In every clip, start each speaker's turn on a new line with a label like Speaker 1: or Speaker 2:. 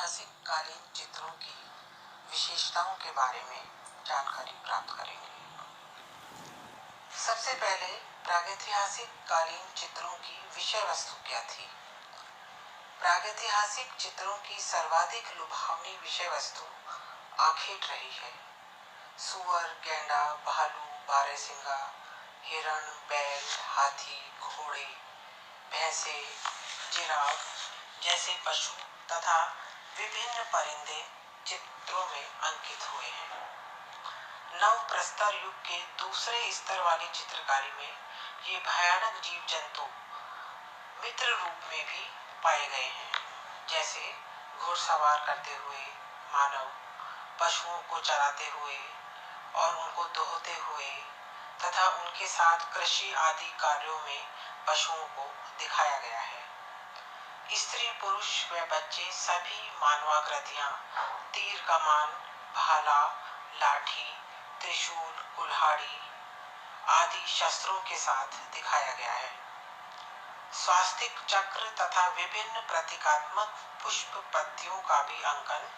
Speaker 1: प्रागैतिहासिक कालीन चित्रों की विशेषताओं के बारे में जानकारी प्राप्त करेंगे। सबसे पहले प्रागैतिहासिक कालीन चित्रों की विषय वस्तु क्या थी। प्रागैतिहासिक चित्रों की सर्वाधिक लुभावनी विषय वस्तु आखेट रही है। सुअर, गैंडा, भालू, बारहसिंगा, हिरण, बैल, हाथी, घोड़े, भैंसे, जिराफ जैसे पशु तथा विभिन्न परिंदे चित्रों में अंकित हुए हैं। नव प्रस्तर युग के दूसरे स्तर वाली चित्रकारी में ये भयानक जीव जंतु मित्र रूप में भी पाए गए हैं, जैसे घुड़सवार करते हुए मानव, पशुओं को चराते हुए और उनको दोहते हुए तथा उनके साथ कृषि आदि कार्यों में पशुओं को दिखाया गया है। स्त्री, पुरुष व बच्चे सभी मानवाकृतियां तीर, कमान, भाला, लाठी, त्रिशूल, कुल्हाड़ी आदि शस्त्रों के साथ दिखाया गया है। स्वास्तिक चक्र तथा विभिन्न प्रतीकात्मक पुष्प पत्तियों का भी अंकन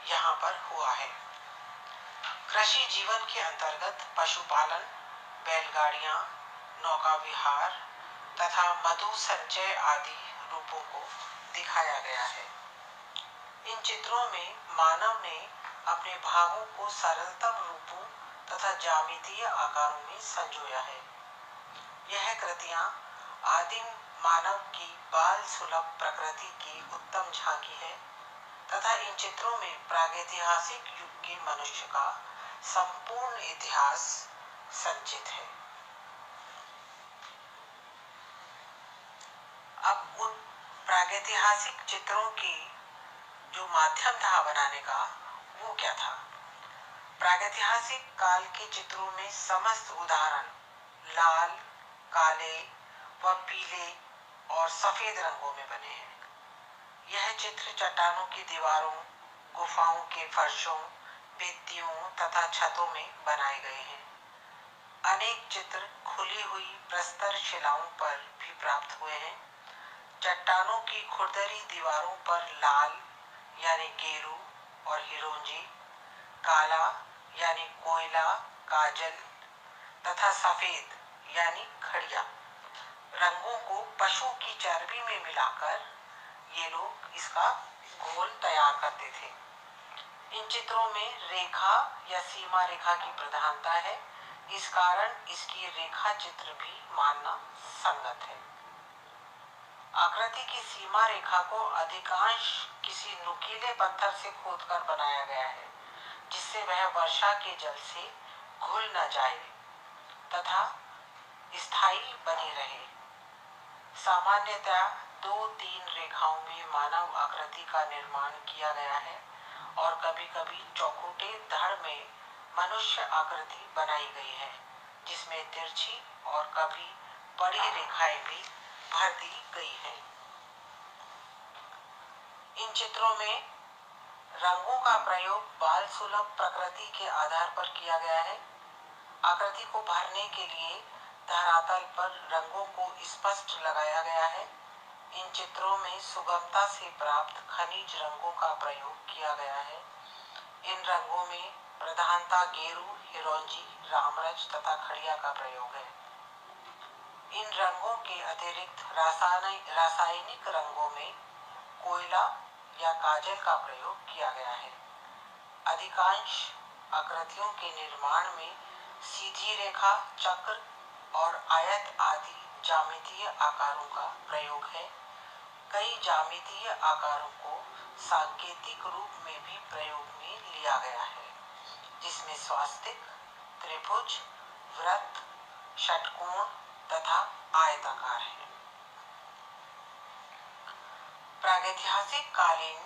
Speaker 1: यहाँ पर हुआ है। कृषि जीवन के अंतर्गत पशुपालन, बैलगाड़ियां, नौका विहार तथा मधु संचय आदि रूपों को दिखाया गया है। इन चित्रों में मानव ने अपने भावों को सरलतम रूपों तथा ज्यामितीय आकारों में संजोया है। यह कृतियां आदिम मानव की बाल सुलभ प्रकृति की उत्तम झांकी है तथा इन चित्रों में प्रागैतिहासिक युग के मनुष्य का संपूर्ण इतिहास संचित है। अब उन प्रागैतिहासिक चित्रों की जो माध्यम था बनाने का, वो क्या था। प्रागैतिहासिक काल के चित्रों में समस्त उदाहरण लाल, काले व पीले और सफेद रंगों में बने हैं। यह चित्र चट्टानों की दीवारों, गुफाओं के फर्शों, भित्तियों तथा छतों में बनाए गए हैं। अनेक चित्र खुली हुई प्रस्तर शिलाओं पर भी प्राप्त हुए हैं। चट्टानों की खुरदरी दीवारों पर लाल यानी गेरू और हिरोंजी, काला यानी कोयला, काजल तथा सफेद यानी खड़िया रंगों को पशु की चर्बी में मिलाकर ये लोग इसका घोल तैयार करते थे। इन चित्रों में रेखा या सीमा रेखा की प्रधानता है, इस कारण इसकी रेखा चित्र भी मानना संगत है। आकृति की सीमा रेखा को अधिकांश किसी नुकीले पत्थर से खोदकर बनाया गया है, जिससे वह वर्षा के जल से घुल न जाए तथा स्थायी बनी रहे। सामान्यतया 2-3 रेखाओं में मानव आकृति का निर्माण किया गया है और कभी-कभी चौखुटे धड़ में मनुष्य आकृति बनाई गई है, जिसमें तिरछी और कभी बड़ी रेखाएं भी भर दी गई हैं। इन चित्रों में रंगों का प्रयोग बाल सुलभ प्रकृति के आधार पर किया गया है। आकृति को भरने के लिए धरातल पर रंगों को स्पष्ट लगाया गया है। इन चित्रों में सुगमता से प्राप्त खनिज रंगों का प्रयोग किया गया है। इन रंगों में प्रधानता गेरू, हिरोंजी, रामरज तथा खड़िया का प्रयोग है। इन रंगों के अतिरिक्त रासायनिक रंगों में कोयला या काजल का प्रयोग किया गया है। अधिकांश आकृतियों के निर्माण में सीधी रेखा, चक्र और आयत आदि ज्यामितीय आकारों का प्रयोग है। कई ज्यामितीय आकारों को सांकेतिक रूप में भी प्रयोग में लिया गया है, जिसमें स्वास्तिक, त्रिभुज, वृत्त, षटकोण तथा आयताकार है। प्रागैतिहासिक कालीन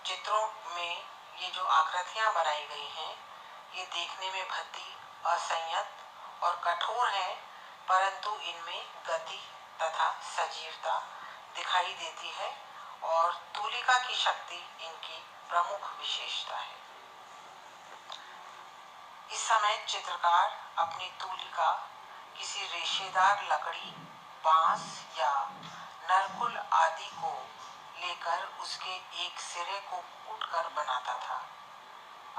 Speaker 1: चित्रों में ये जो आकृतियां बनाई गई हैं, ये देखने में भद्दी, असंयत और कठोर हैं, परंतु इनमें गति तथा सजीवता दिखाई देती है और तूलिका की शक्ति इनकी प्रमुख विशेषता है। इस समय चित्रकार अपनी तूलिका किसी रेशेदार लकड़ी, बांस या नरकुल आदि को लेकर उसके एक सिरे को कूटकर बनाता था।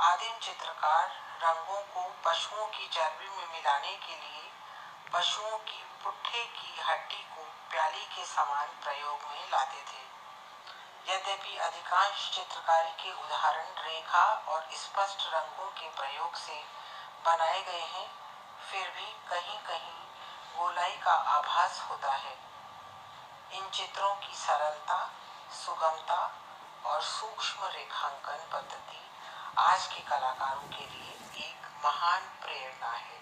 Speaker 1: आदिम चित्रकार रंगों को पशुओं की चर्बी में मिलाने के लिए पशुओं की पुट्ठे की हड्डी को प्याली के समान प्रयोग में लाते थे। यद्यपि अधिकांश चित्रकारी के उदाहरण रेखा और स्पष्ट रंगों के प्रयोग से बनाए गए हैं, फिर भी कहीं कहीं गोलाई का आभास होता है। इन चित्रों की सरलता, सुगमता और सूक्ष्म रेखांकन पद्धति आज के कलाकारों के लिए एक महान प्रेरणा है।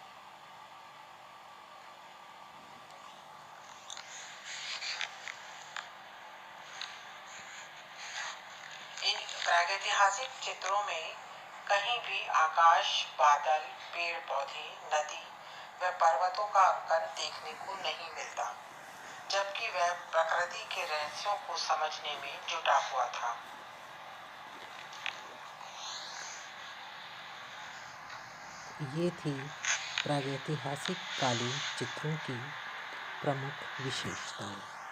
Speaker 1: इन प्रागैतिहासिक चित्रों में कहीं भी आकाश, बादल, पेड़ पौधे, नदी व पर्वतों का अंकन देखने को नहीं मिलता, जबकि वह प्रकृति के रहस्यों को समझने में जुटा हुआ था।
Speaker 2: ये थी प्रागैतिहासिक कालीन चित्रों की प्रमुख विशेषताएं।